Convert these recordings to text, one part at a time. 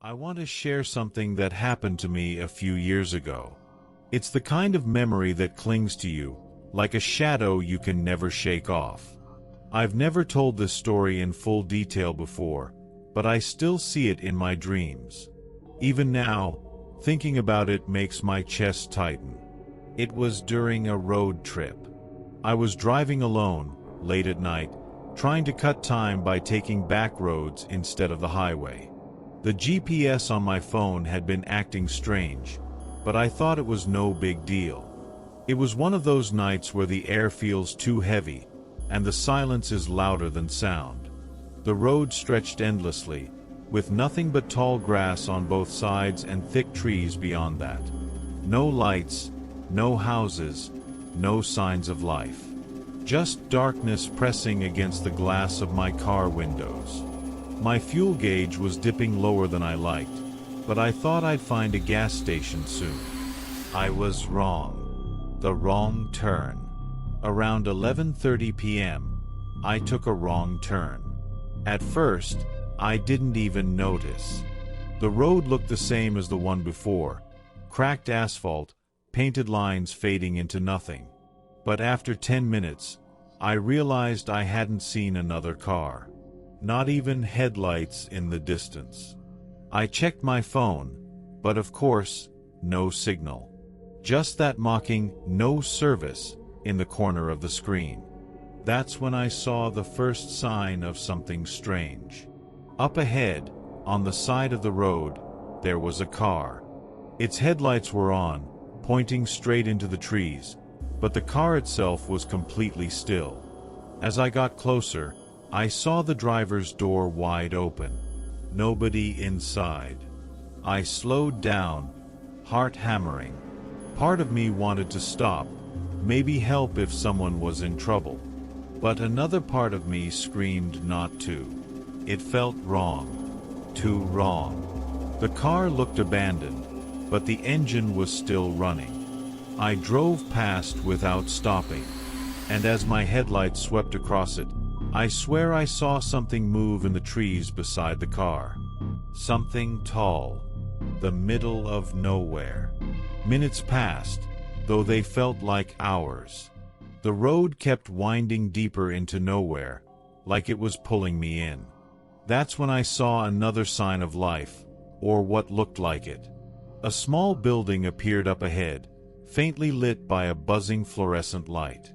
I want to share something that happened to me a few years ago. It's the kind of memory that clings to you, like a shadow you can never shake off. I've never told this story in full detail before, but I still see it in my dreams. Even now, thinking about it makes my chest tighten. It was during a road trip. I was driving alone, late at night, trying to cut time by taking back roads instead of the highway. The GPS on my phone had been acting strange, but I thought it was no big deal. It was one of those nights where the air feels too heavy, and the silence is louder than sound. The road stretched endlessly, with nothing but tall grass on both sides and thick trees beyond that. No lights, no houses, no signs of life. Just darkness pressing against the glass of my car windows. My fuel gauge was dipping lower than I liked, but I thought I'd find a gas station soon. I was wrong. The wrong turn. Around 11:30 p.m., I took a wrong turn. At first, I didn't even notice. The road looked the same as the one before, cracked asphalt, painted lines fading into nothing. But after 10 minutes, I realized I hadn't seen another car. Not even headlights in the distance. I checked my phone, but of course, no signal. Just that mocking "no service" in the corner of the screen. That's when I saw the first sign of something strange. Up ahead, on the side of the road, there was a car. Its headlights were on, pointing straight into the trees, but the car itself was completely still. As I got closer, I saw the driver's door wide open. Nobody inside. I slowed down, heart hammering. Part of me wanted to stop, maybe help if someone was in trouble. But another part of me screamed not to. It felt wrong. Too wrong. The car looked abandoned, but the engine was still running. I drove past without stopping, and as my headlights swept across it, I swear I saw something move in the trees beside the car. Something tall. The middle of nowhere. Minutes passed, though they felt like hours. The road kept winding deeper into nowhere, like it was pulling me in. That's when I saw another sign of life, or what looked like it. A small building appeared up ahead, faintly lit by a buzzing fluorescent light.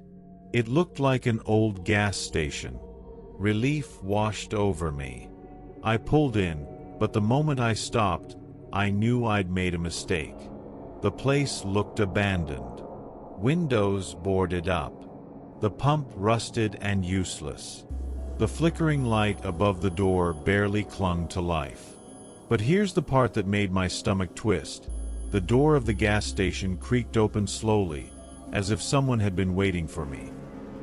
It looked like an old gas station. Relief washed over me. I pulled in, but the moment I stopped, I knew I'd made a mistake. The place looked abandoned. Windows boarded up. The pump rusted and useless. The flickering light above the door barely clung to life. But here's the part that made my stomach twist. The door of the gas station creaked open slowly, as if someone had been waiting for me.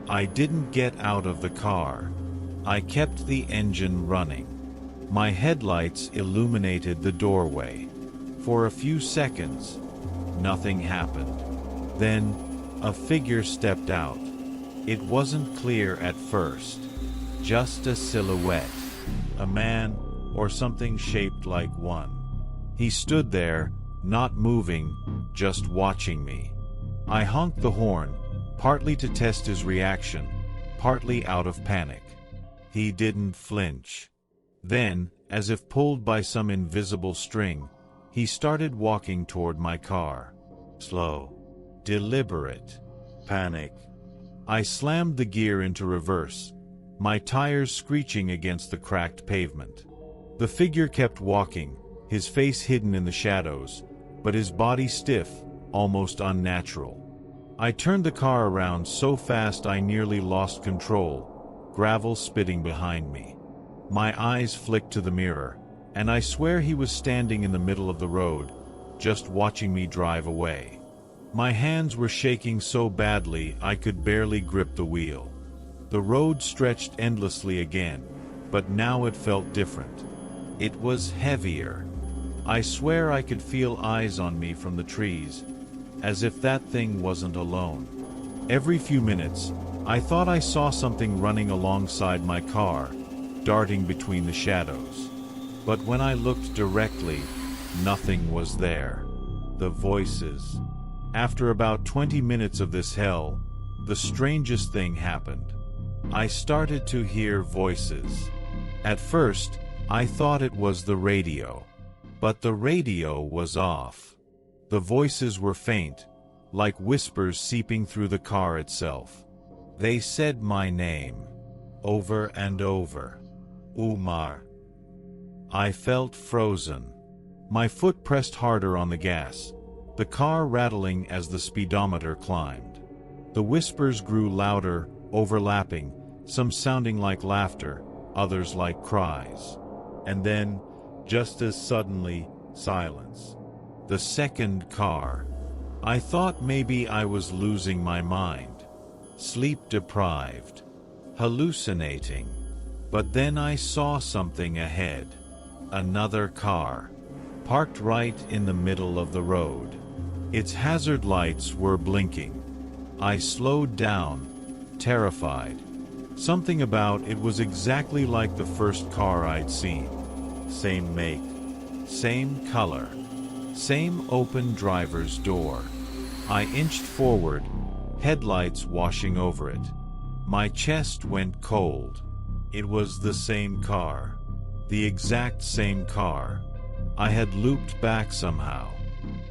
I didn't get out of the car. I kept the engine running. My headlights illuminated the doorway. For a few seconds, nothing happened. Then, a figure stepped out. It wasn't clear at first. Just a silhouette. A man, or something shaped like one. He stood there, not moving, just watching me. I honked the horn, partly to test his reaction, partly out of panic. He didn't flinch. Then, as if pulled by some invisible string, he started walking toward my car. Slow. Deliberate. Panic. I slammed the gear into reverse, my tires screeching against the cracked pavement. The figure kept walking, his face hidden in the shadows, but his body stiff, almost unnatural. I turned the car around so fast I nearly lost control, gravel spitting behind me. My eyes flicked to the mirror, and I swear he was standing in the middle of the road, just watching me drive away. My hands were shaking so badly I could barely grip the wheel. The road stretched endlessly again, but now it felt different. It was heavier. I swear I could feel eyes on me from the trees, as if that thing wasn't alone. Every few minutes, I thought I saw something running alongside my car, darting between the shadows. But when I looked directly, nothing was there. The voices. After about 20 minutes of this hell, the strangest thing happened. I started to hear voices. At first, I thought it was the radio. But the radio was off. The voices were faint, like whispers seeping through the car itself. They said my name, over and over. Umar. I felt frozen. My foot pressed harder on the gas, the car rattling as the speedometer climbed. The whispers grew louder, overlapping, some sounding like laughter, others like cries. And then, just as suddenly, silence. The second car. I thought maybe I was losing my mind, sleep-deprived, hallucinating. But then I saw something ahead. Another car, parked right in the middle of the road. Its hazard lights were blinking. I slowed down, terrified. Something about it was exactly like the first car I'd seen. Same make, same color, same open driver's door. I inched forward, headlights washing over it. My chest went cold. It was the same car. The exact same car. I had looped back somehow.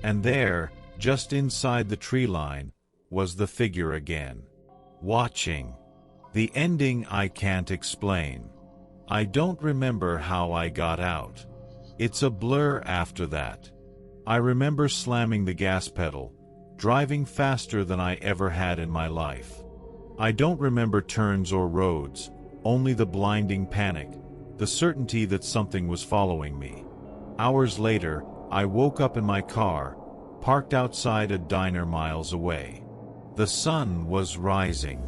And there, just inside the tree line, was the figure again. Watching. The ending I can't explain. I don't remember how I got out. It's a blur after that. I remember slamming the gas pedal, driving faster than I ever had in my life. I don't remember turns or roads, only the blinding panic, the certainty that something was following me. Hours later, I woke up in my car, parked outside a diner miles away. The sun was rising.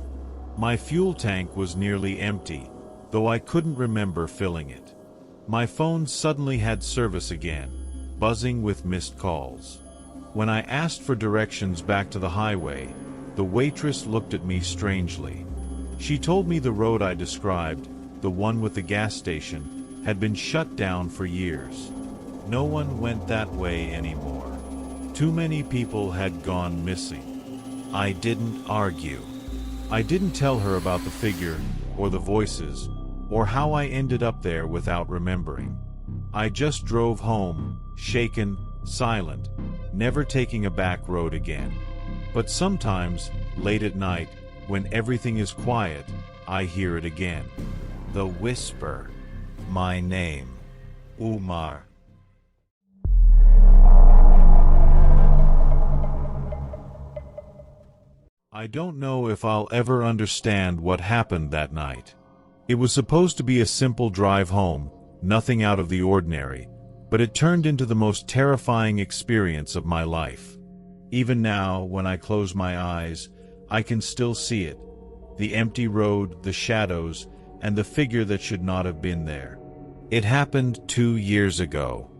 My fuel tank was nearly empty, though I couldn't remember filling it. My phone suddenly had service again, buzzing with missed calls. When I asked for directions back to the highway, the waitress looked at me strangely. She told me the road I described, the one with the gas station, had been shut down for years. No one went that way anymore. Too many people had gone missing. I didn't argue. I didn't tell her about the figure, or the voices, or how I ended up there without remembering. I just drove home, shaken, silent, never taking a back road again. But sometimes, late at night, when everything is quiet, I hear it again. The whisper. My name. Umar. I don't know if I'll ever understand what happened that night. It was supposed to be a simple drive home, nothing out of the ordinary, but it turned into the most terrifying experience of my life. Even now, when I close my eyes, I can still see it. The empty road, the shadows, and the figure that should not have been there. It happened 2 years ago.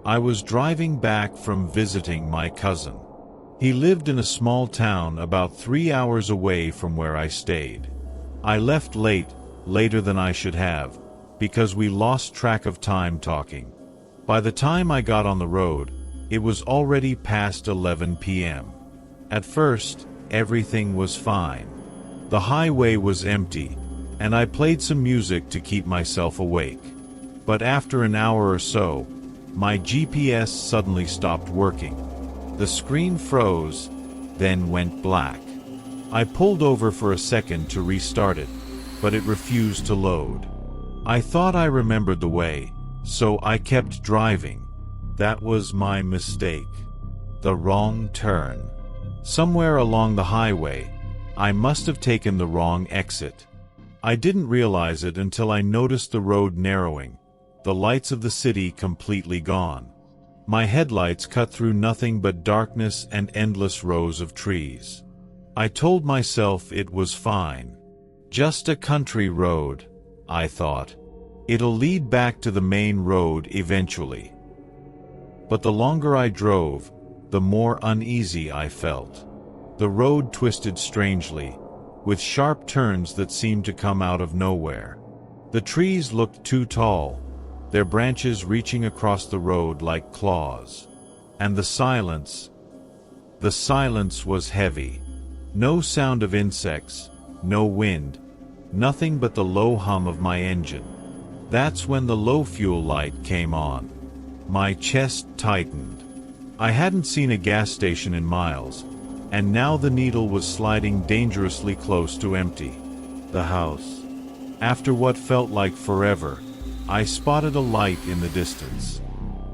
I was driving back from visiting my cousin. He lived in a small town about 3 hours away from where I stayed. I left late, later than I should have, because we lost track of time talking. By the time I got on the road, it was already past 11 p.m. At first, everything was fine. The highway was empty, and I played some music to keep myself awake. But after an hour or so, my GPS suddenly stopped working. The screen froze, then went black. I pulled over for a second to restart it, but it refused to load. I thought I remembered the way, so I kept driving. That was my mistake. The wrong turn. Somewhere along the highway, I must have taken the wrong exit. I didn't realize it until I noticed the road narrowing, the lights of the city completely gone. My headlights cut through nothing but darkness and endless rows of trees. I told myself it was fine. Just a country road, I thought. It'll lead back to the main road eventually. But the longer I drove, the more uneasy I felt. The road twisted strangely, with sharp turns that seemed to come out of nowhere. The trees looked too tall, their branches reaching across the road like claws. And the silence was heavy. No sound of insects, no wind, nothing but the low hum of my engine. That's when the low fuel light came on. My chest tightened. I hadn't seen a gas station in miles, and now the needle was sliding dangerously close to empty. The house. After what felt like forever, I spotted a light in the distance.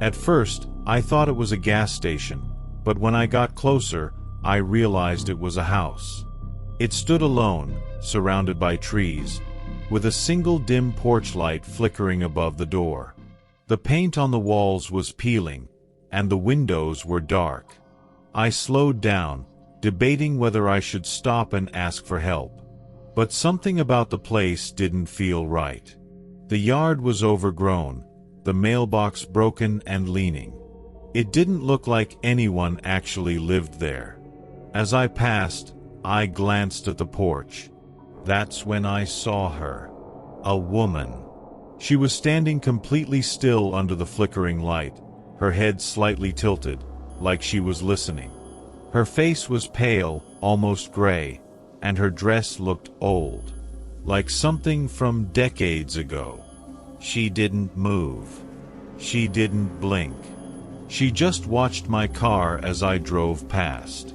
At first, I thought it was a gas station, but when I got closer, I realized it was a house. It stood alone, surrounded by trees, with a single dim porch light flickering above the door. The paint on the walls was peeling, and the windows were dark. I slowed down, debating whether I should stop and ask for help. But something about the place didn't feel right. The yard was overgrown, the mailbox broken and leaning. It didn't look like anyone actually lived there. As I passed, I glanced at the porch. That's when I saw her. A woman. She was standing completely still under the flickering light, her head slightly tilted, like she was listening. Her face was pale, almost gray, and her dress looked old, like something from decades ago. She didn't move. She didn't blink. She just watched my car as I drove past.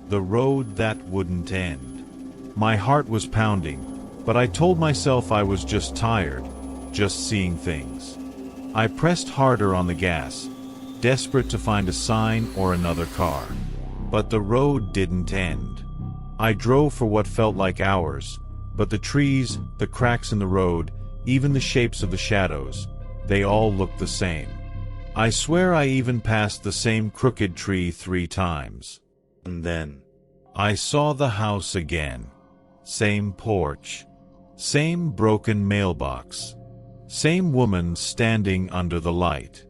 The road that wouldn't end. My heart was pounding, but I told myself I was just tired, just seeing things. I pressed harder on the gas, desperate to find a sign or another car. But the road didn't end. I drove for what felt like hours, but the trees, the cracks in the road, even the shapes of the shadows, they all looked the same. I swear I even passed the same crooked tree 3 times. And then I saw the house again. Same porch. Same broken mailbox. Same woman standing under the light.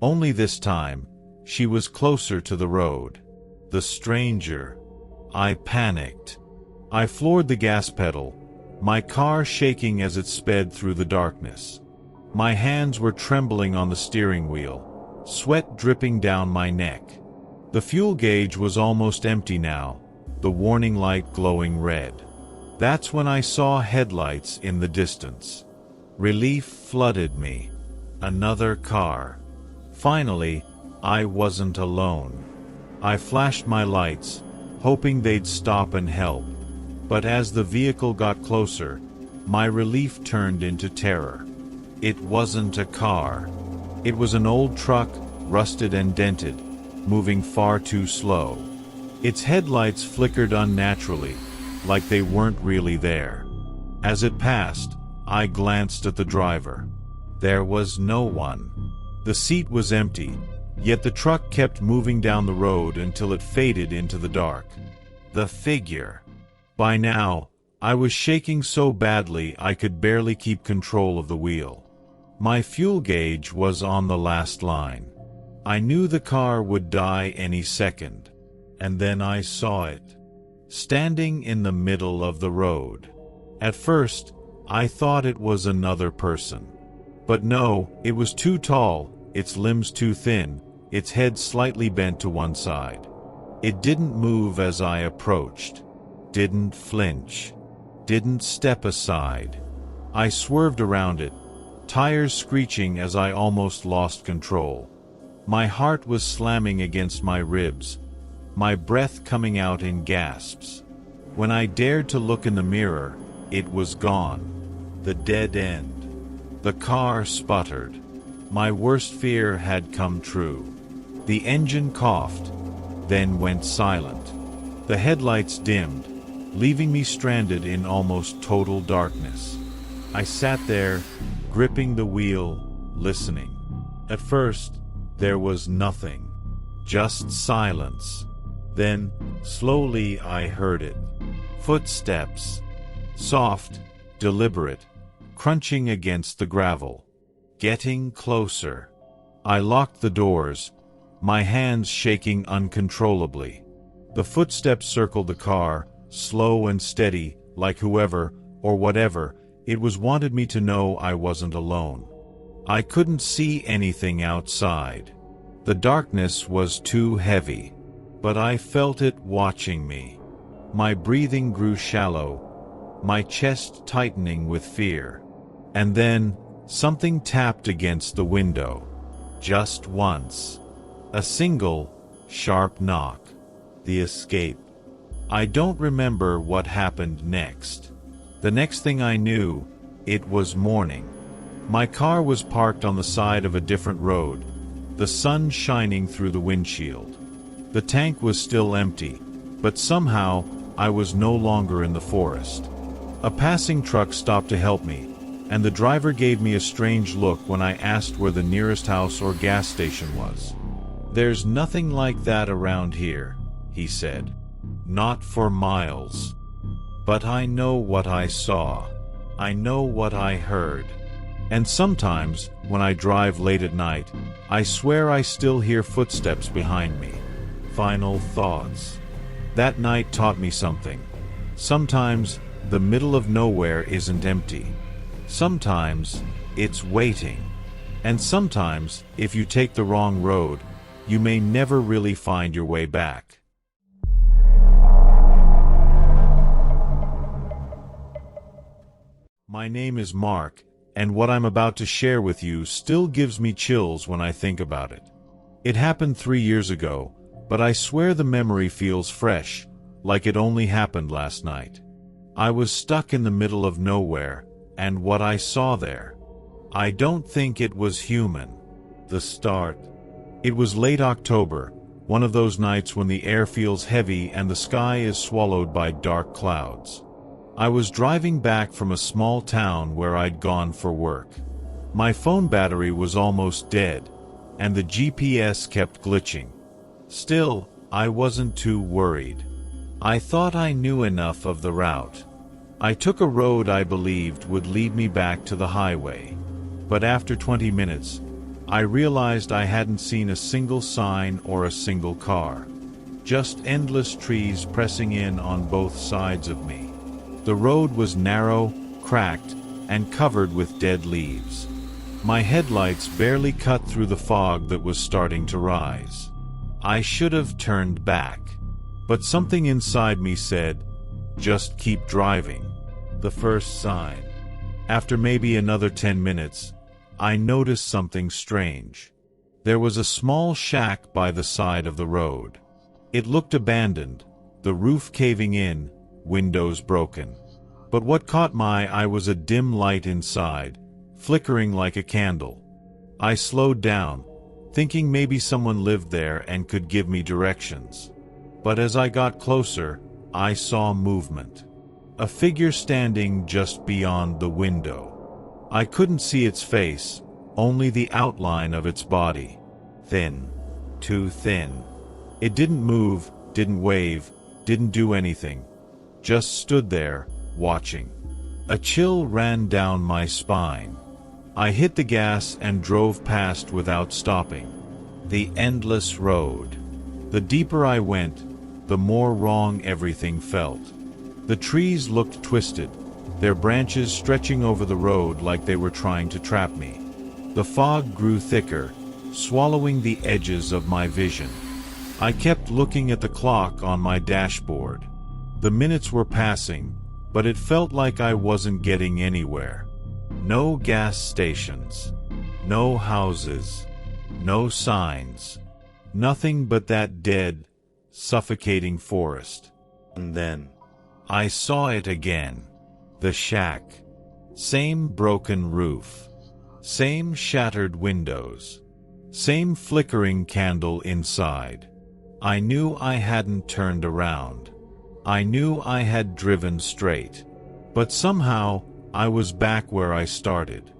Only this time, she was closer to the road. The stranger. I panicked. I floored the gas pedal, my car shaking as it sped through the darkness. My hands were trembling on the steering wheel, sweat dripping down my neck. The fuel gauge was almost empty now, the warning light glowing red. That's when I saw headlights in the distance. Relief flooded me. Another car. Finally, I wasn't alone. I flashed my lights, hoping they'd stop and help. But as the vehicle got closer, my relief turned into terror. It wasn't a car. It was an old truck, rusted and dented, moving far too slow. Its headlights flickered unnaturally, like they weren't really there. As it passed, I glanced at the driver. There was no one. The seat was empty, yet the truck kept moving down the road until it faded into the dark. The figure. By now, I was shaking so badly I could barely keep control of the wheel. My fuel gauge was on the last line. I knew the car would die any second. And then I saw it. Standing in the middle of the road. At first, I thought it was another person. But no, it was too tall, its limbs too thin, its head slightly bent to one side. It didn't move as I approached. Didn't flinch. Didn't step aside. I swerved around it, tires screeching as I almost lost control. My heart was slamming against my ribs, my breath coming out in gasps. When I dared to look in the mirror, it was gone. The dead end. The car sputtered. My worst fear had come true. The engine coughed, then went silent. The headlights dimmed, leaving me stranded in almost total darkness. I sat there, gripping the wheel, listening. At first, there was nothing. Just silence. Then, slowly I heard it. Footsteps. Soft, deliberate, crunching against the gravel. Getting closer. I locked the doors, my hands shaking uncontrollably. The footsteps circled the car, slow and steady, like whoever, or whatever, it was wanted me to know I wasn't alone. I couldn't see anything outside. The darkness was too heavy, but I felt it watching me. My breathing grew shallow, my chest tightening with fear. And then, something tapped against the window. Just once. A single, sharp knock. The escape. I don't remember what happened next. The next thing I knew, it was morning. My car was parked on the side of a different road, the sun shining through the windshield. The tank was still empty, but somehow I was no longer in the forest. A passing truck stopped to help me, and the driver gave me a strange look when I asked where the nearest house or gas station was. "There's nothing like that around here," he said. "Not for miles. But I know what I saw. I know what I heard. And sometimes, when I drive late at night, I swear I still hear footsteps behind me." Final thoughts. That night taught me something. Sometimes, the middle of nowhere isn't empty. Sometimes, it's waiting. And sometimes, if you take the wrong road, you may never really find your way back. My name is Mark, and what I'm about to share with you still gives me chills when I think about it. It happened 3 years ago, but I swear the memory feels fresh, like it only happened last night. I was stuck in the middle of nowhere, and what I saw there, I don't think it was human. The start. It was late October, one of those nights when the air feels heavy and the sky is swallowed by dark clouds. I was driving back from a small town where I'd gone for work. My phone battery was almost dead, and the GPS kept glitching. Still, I wasn't too worried. I thought I knew enough of the route. I took a road I believed would lead me back to the highway. But after 20 minutes, I realized I hadn't seen a single sign or a single car. Just endless trees pressing in on both sides of me. The road was narrow, cracked, and covered with dead leaves. My headlights barely cut through the fog that was starting to rise. I should have turned back. But something inside me said, "Just keep driving." The first sign. After maybe another 10 minutes, I noticed something strange. There was a small shack by the side of the road. It looked abandoned, the roof caving in, windows broken. But what caught my eye was a dim light inside, flickering like a candle. I slowed down, thinking maybe someone lived there and could give me directions. But as I got closer, I saw movement. A figure standing just beyond the window. I couldn't see its face, only the outline of its body. Thin. Too thin. It didn't move, didn't wave, didn't do anything. Just stood there, watching. A chill ran down my spine. I hit the gas and drove past without stopping. The endless road. The deeper I went, the more wrong everything felt. The trees looked twisted, their branches stretching over the road like they were trying to trap me. The fog grew thicker, swallowing the edges of my vision. I kept looking at the clock on my dashboard. The minutes were passing, but it felt like I wasn't getting anywhere. No gas stations. No houses. No signs. Nothing but that dead, suffocating forest. And then, I saw it again. The shack. Same broken roof. Same shattered windows. Same flickering candle inside. I knew I hadn't turned around. I knew I had driven straight. But somehow, I was back where I started.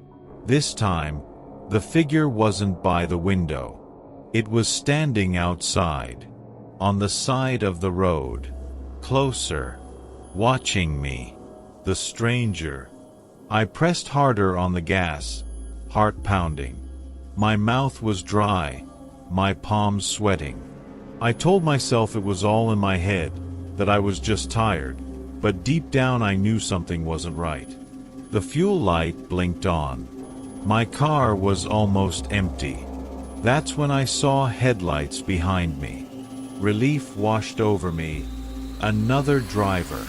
This time, the figure wasn't by the window. It was standing outside. On the side of the road. Closer. Watching me. The stranger. I pressed harder on the gas, heart pounding. My mouth was dry, my palms sweating. I told myself it was all in my head, that I was just tired, but deep down I knew something wasn't right. The fuel light blinked on. My car was almost empty. That's when I saw headlights behind me. Relief washed over me. Another driver.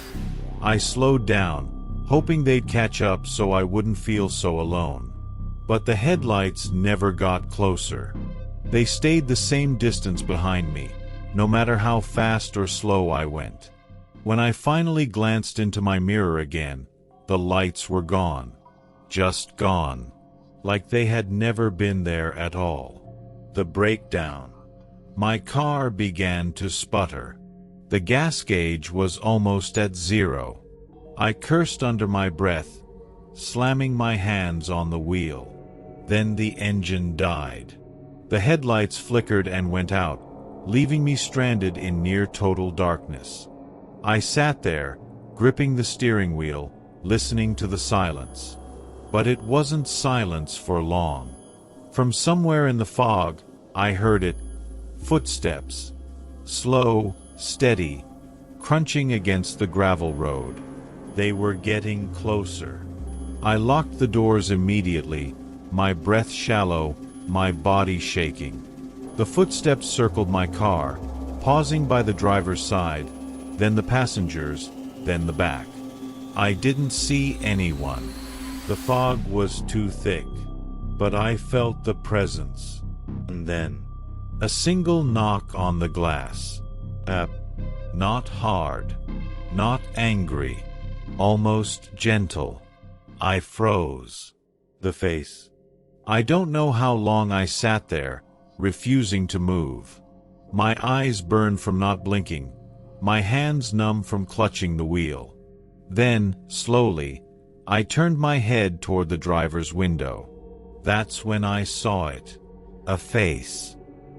I slowed down, hoping they'd catch up so I wouldn't feel so alone. But the headlights never got closer. They stayed the same distance behind me, no matter how fast or slow I went. When I finally glanced into my mirror again, the lights were gone. Just gone. Like they had never been there at all. The breakdown. My car began to sputter. The gas gauge was almost at 0. I cursed under my breath, slamming my hands on the wheel. Then the engine died. The headlights flickered and went out, leaving me stranded in near-total darkness. I sat there, gripping the steering wheel, listening to the silence. But it wasn't silence for long. From somewhere in the fog, I heard it. Footsteps. Slow, steady, crunching against the gravel road. They were getting closer. I locked the doors immediately, my breath shallow, my body shaking. The footsteps circled my car, pausing by the driver's side, then the passengers, then the back. I didn't see anyone. The fog was too thick, but I felt the presence. And then, a single knock on the glass. Not hard, not angry, almost gentle. I froze. The face. I don't know how long I sat there, refusing to move. My eyes burned from not blinking, my hands numb from clutching the wheel. Then, slowly, I turned my head toward the driver's window. That's when I saw it. A face.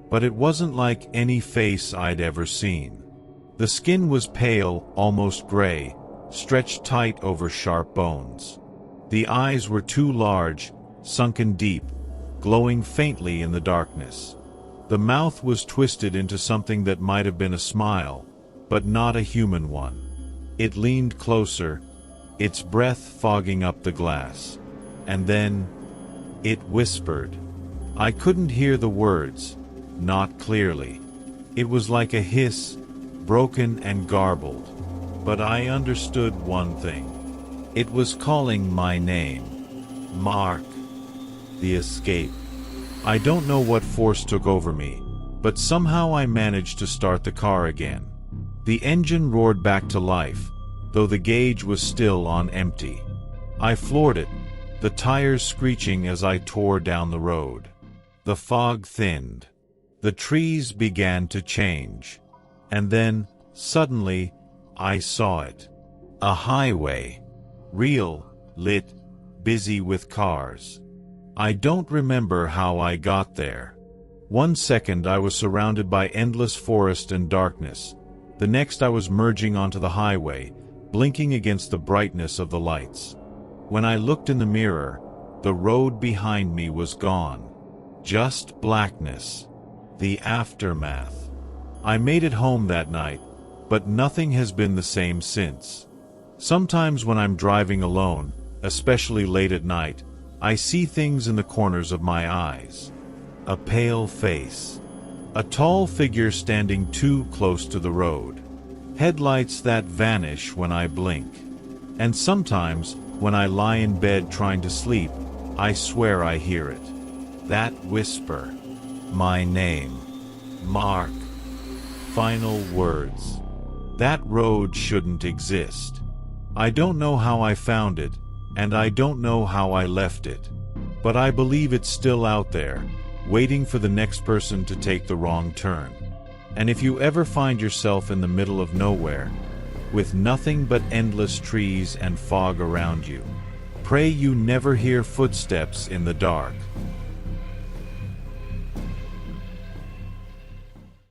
But it wasn't like any face I'd ever seen. The skin was pale, almost gray, stretched tight over sharp bones. The eyes were too large, sunken deep, glowing faintly in the darkness. The mouth was twisted into something that might have been a smile, but not a human one. It leaned closer, its breath fogging up the glass. And then, it whispered. I couldn't hear the words, not clearly. It was like a hiss, broken and garbled. But I understood one thing. It was calling my name. Mark. The escape. I don't know what force took over me, but somehow I managed to start the car again. The engine roared back to life, though the gauge was still on empty. I floored it, the tires screeching as I tore down the road. The fog thinned. The trees began to change. And then, suddenly, I saw it. A highway. Real, lit, busy with cars. I don't remember how I got there. One second I was surrounded by endless forest and darkness. The next I was merging onto the highway, blinking against the brightness of the lights. When I looked in the mirror, the road behind me was gone. Just blackness. The aftermath. I made it home that night, but nothing has been the same since. Sometimes when I'm driving alone, especially late at night, I see things in the corners of my eyes. A pale face. A tall figure standing too close to the road. Headlights that vanish when I blink. And sometimes, when I lie in bed trying to sleep, I swear I hear it. That whisper. My name. Mark. Final words. That road shouldn't exist. I don't know how I found it, and I don't know how I left it. But I believe it's still out there, waiting for the next person to take the wrong turn. And if you ever find yourself in the middle of nowhere, with nothing but endless trees and fog around you, pray you never hear footsteps in the dark.